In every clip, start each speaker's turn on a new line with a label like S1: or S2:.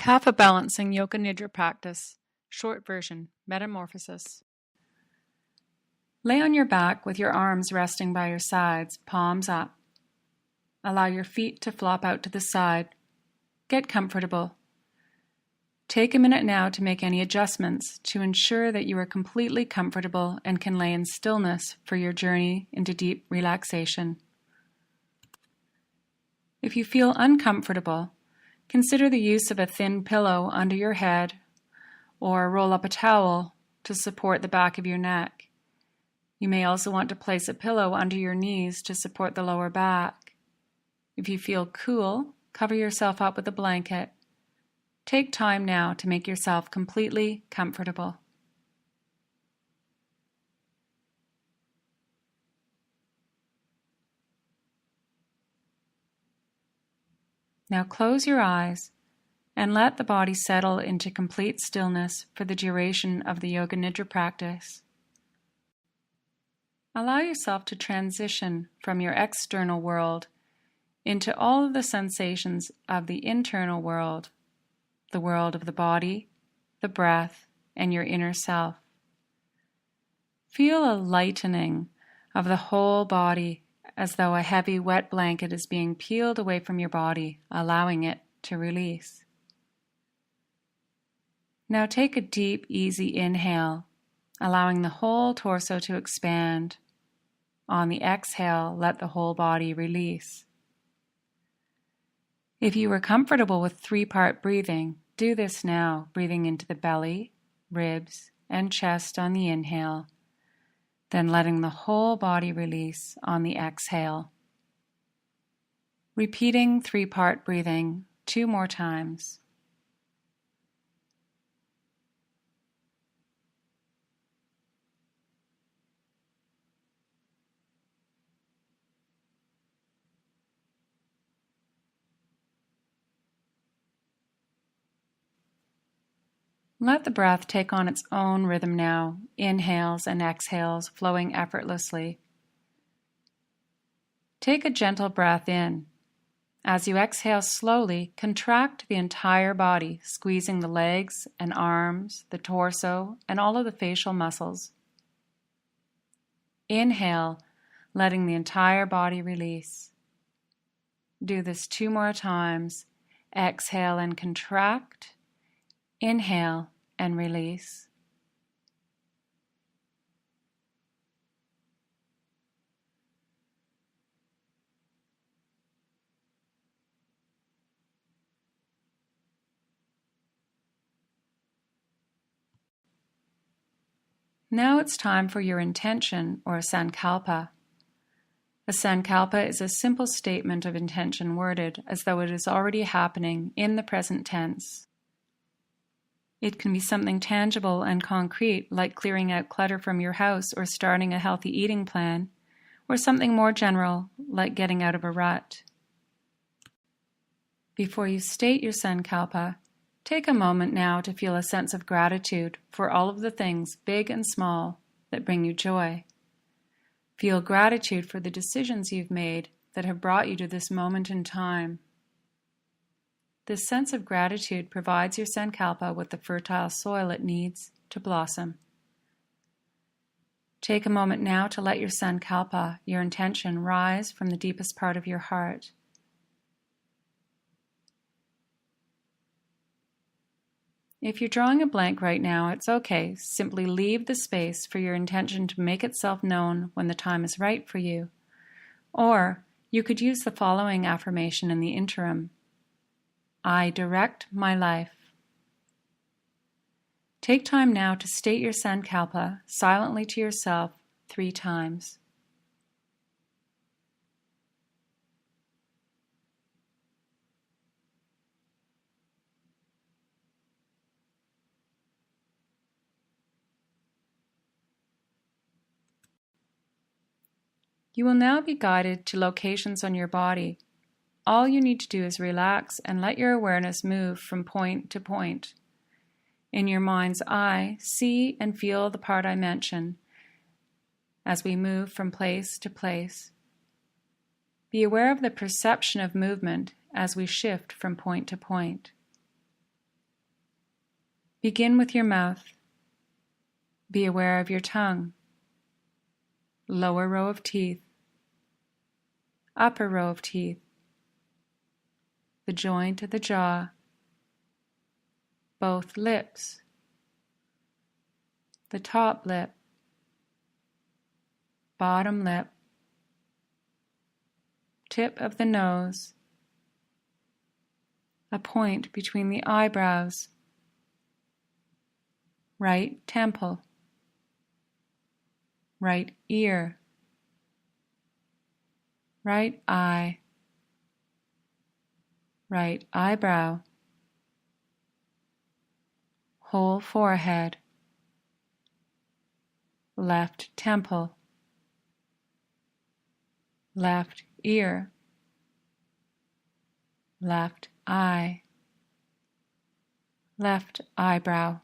S1: Kapha Balancing Yoga Nidra Practice, short version, Metamorphosis. Lay on your back with your arms resting by your sides, palms up. Allow your feet to flop out to the side. Get comfortable. Take a minute now to make any adjustments to ensure that you are completely comfortable and can lay in stillness for your journey into deep relaxation. If you feel uncomfortable, consider the use of a thin pillow under your head or roll up a towel to support the back of your neck. You may also want to place a pillow under your knees to support the lower back. If you feel cool, cover yourself up with a blanket. Take time now to make yourself completely comfortable. Now close your eyes and let the body settle into complete stillness for the duration of the Yoga Nidra practice. Allow yourself to transition from your external world into all of the sensations of the internal world, the world of the body, the breath, and your inner self. Feel a lightening of the whole body as though a heavy, wet blanket is being peeled away from your body, allowing it to release. Now take a deep, easy inhale, allowing the whole torso to expand. On the exhale, let the whole body release. If you are comfortable with 3-part breathing, do this now, breathing into the belly, ribs, and chest on the inhale, then letting the whole body release on the exhale. Repeating 3-part breathing 2 more times. Let the breath take on its own rhythm now, inhales and exhales flowing effortlessly. Take a gentle breath in. As you exhale slowly, contract the entire body, squeezing the legs and arms, the torso, and all of the facial muscles. Inhale, letting the entire body release. Do this 2 more times. Exhale and contract. Inhale and release. Now it's time for your intention or sankalpa. A sankalpa is a simple statement of intention worded as though it is already happening in the present tense. It can be something tangible and concrete, like clearing out clutter from your house or starting a healthy eating plan, or something more general, like getting out of a rut. Before you state your sankalpa, take a moment now to feel a sense of gratitude for all of the things, big and small, that bring you joy. Feel gratitude for the decisions you've made that have brought you to this moment in time. This sense of gratitude provides your sankalpa with the fertile soil it needs to blossom. Take a moment now to let your sankalpa, your intention, rise from the deepest part of your heart. If you're drawing a blank right now, it's okay. Simply leave the space for your intention to make itself known when the time is right for you. Or you could use the following affirmation in the interim. I direct my life. Take time now to state your sankalpa silently to yourself 3 times. You will now be guided to locations on your body. All you need to do is relax and let your awareness move from point to point. In your mind's eye, see and feel the part I mention as we move from place to place. Be aware of the perception of movement as we shift from point to point. Begin with your mouth. Be aware of your tongue, lower row of teeth, upper row of teeth, the joint of the jaw, both lips, the top lip, bottom lip, tip of the nose, a point between the eyebrows, right temple, right ear, right eye, right eyebrow, whole forehead, left temple, left ear, left eye, left eyebrow,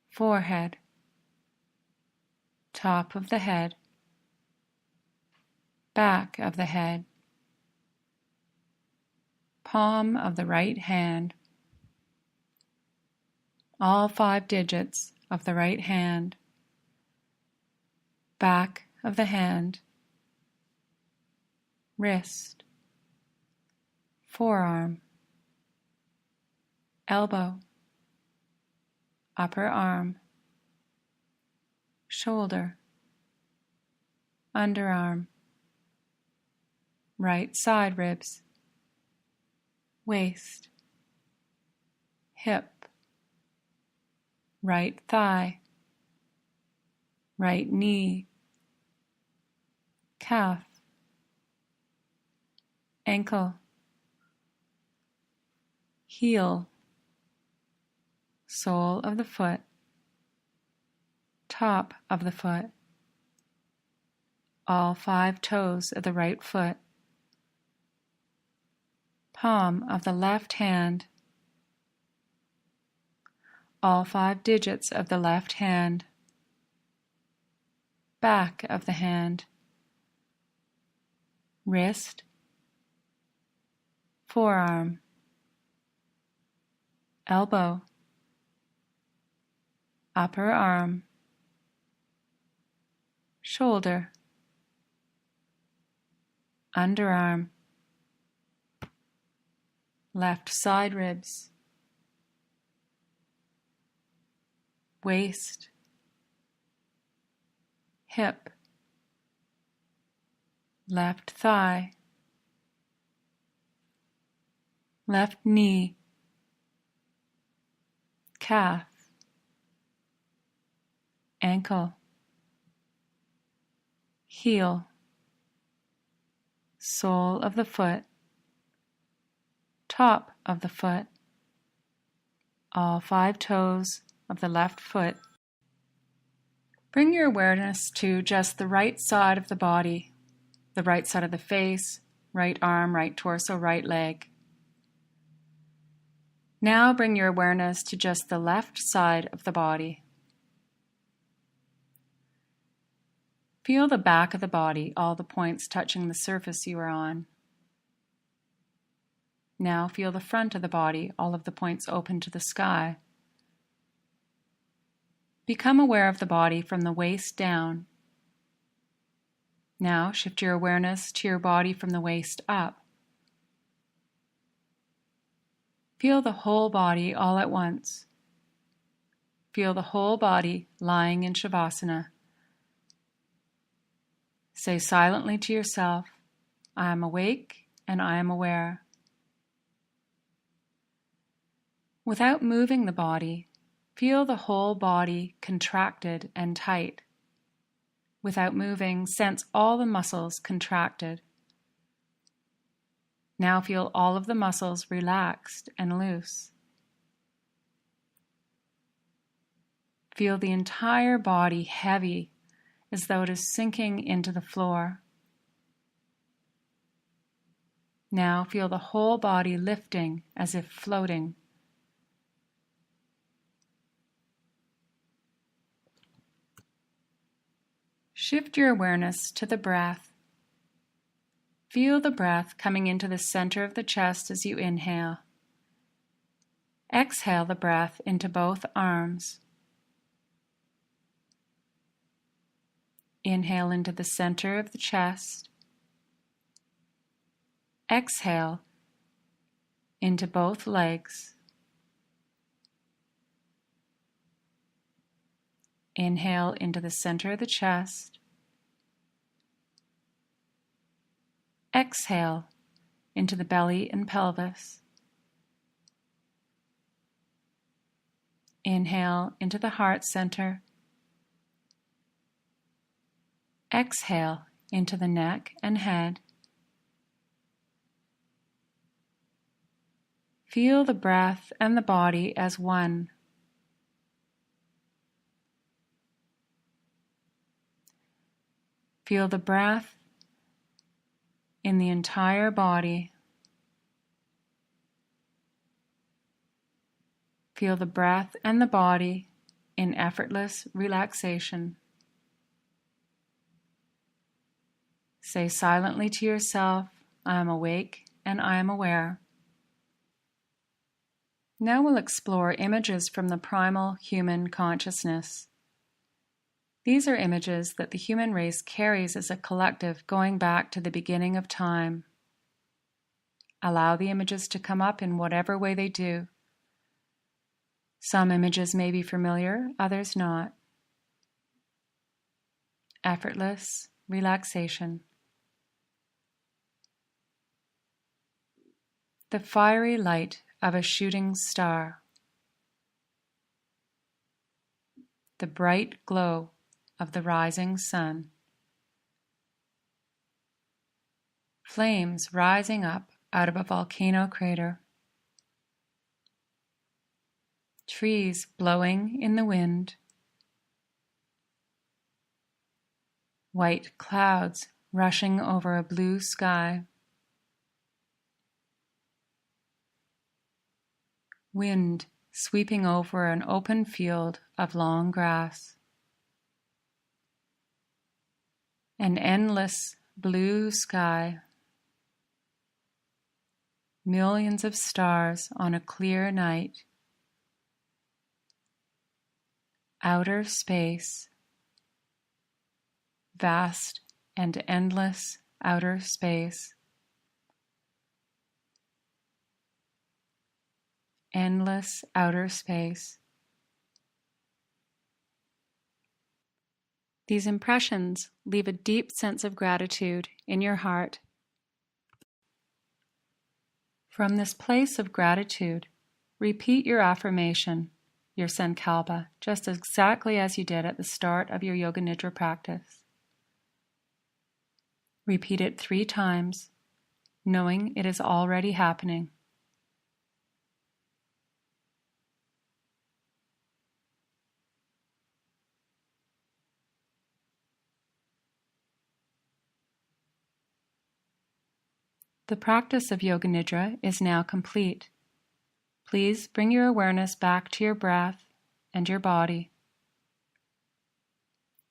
S1: forehead, top of the head, back of the head, palm of the right hand, all 5 digits of the right hand, back of the hand, wrist, forearm, elbow, upper arm, shoulder, underarm, right side ribs, waist, hip, right thigh, right knee, calf, ankle, heel, sole of the foot, top of the foot, all 5 toes of the right foot, palm of the left hand, all 5 digits of the left hand, back of the hand, wrist, forearm, elbow, upper arm, shoulder, underarm, left side ribs, waist, hip, left thigh, left knee, calf, ankle, heel, sole of the foot, top of the foot, all 5 toes of the left foot. Bring your awareness to just the right side of the body, the right side of the face, right arm, right torso, right leg. Now bring your awareness to just the left side of the body. Feel the back of the body, all the points touching the surface you are on. Now feel the front of the body, all of the points open to the sky. Become aware of the body from the waist down. Now shift your awareness to your body from the waist up. Feel the whole body all at once. Feel the whole body lying in Shavasana. Say silently to yourself, I am awake and I am aware. Without moving the body, feel the whole body contracted and tight. Without moving, sense all the muscles contracted. Now feel all of the muscles relaxed and loose. Feel the entire body heavy, as though it is sinking into the floor. Now feel the whole body lifting as if floating. Shift your awareness to the breath. Feel the breath coming into the center of the chest as you inhale. Exhale the breath into both arms. Inhale into the center of the chest. Exhale into both legs. Inhale into the center of the chest. Exhale into the belly and pelvis. Inhale into the heart center. Exhale into the neck and head. Feel the breath and the body as one. Feel the breath in the entire body. Feel the breath and the body in effortless relaxation. Say silently to yourself, I am awake and I am aware. Now we'll explore images from the primal human consciousness. These are images that the human race carries as a collective going back to the beginning of time. Allow the images to come up in whatever way they do. Some images may be familiar, others not. Effortless relaxation. The fiery light of a shooting star. The bright glow of the rising sun. Flames rising up out of a volcano crater. Trees blowing in the wind. White clouds rushing over a blue sky. Wind sweeping over an open field of long grass. An endless blue sky. Millions of stars on a clear night. Outer space. Vast and endless outer space. Endless outer space. These impressions leave a deep sense of gratitude in your heart. From this place of gratitude, repeat your affirmation, your sankalpa, just exactly as you did at the start of your Yoga Nidra practice. Repeat it 3 times, knowing it is already happening. The practice of Yoga Nidra is now complete. Please bring your awareness back to your breath and your body.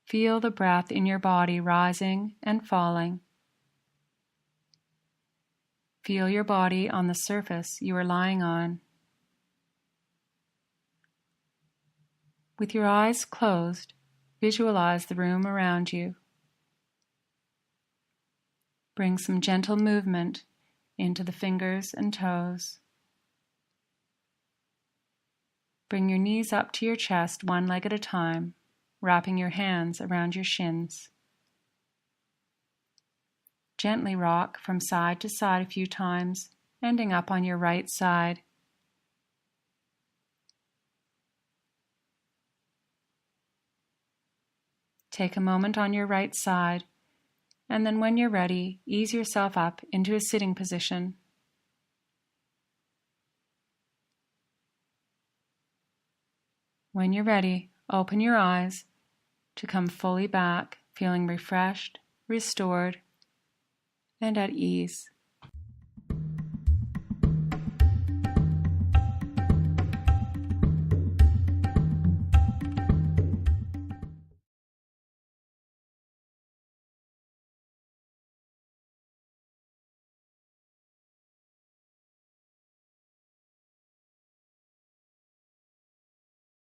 S1: Feel the breath in your body rising and falling. Feel your body on the surface you are lying on. With your eyes closed, visualize the room around you. Bring some gentle movement into the fingers and toes. Bring your knees up to your chest one leg at a time, wrapping your hands around your shins. Gently rock from side to side a few times, ending up on your right side. Take a moment on your right side, and then when you're ready, ease yourself up into a sitting position. When you're ready, open your eyes to come fully back, feeling refreshed, restored, and at ease.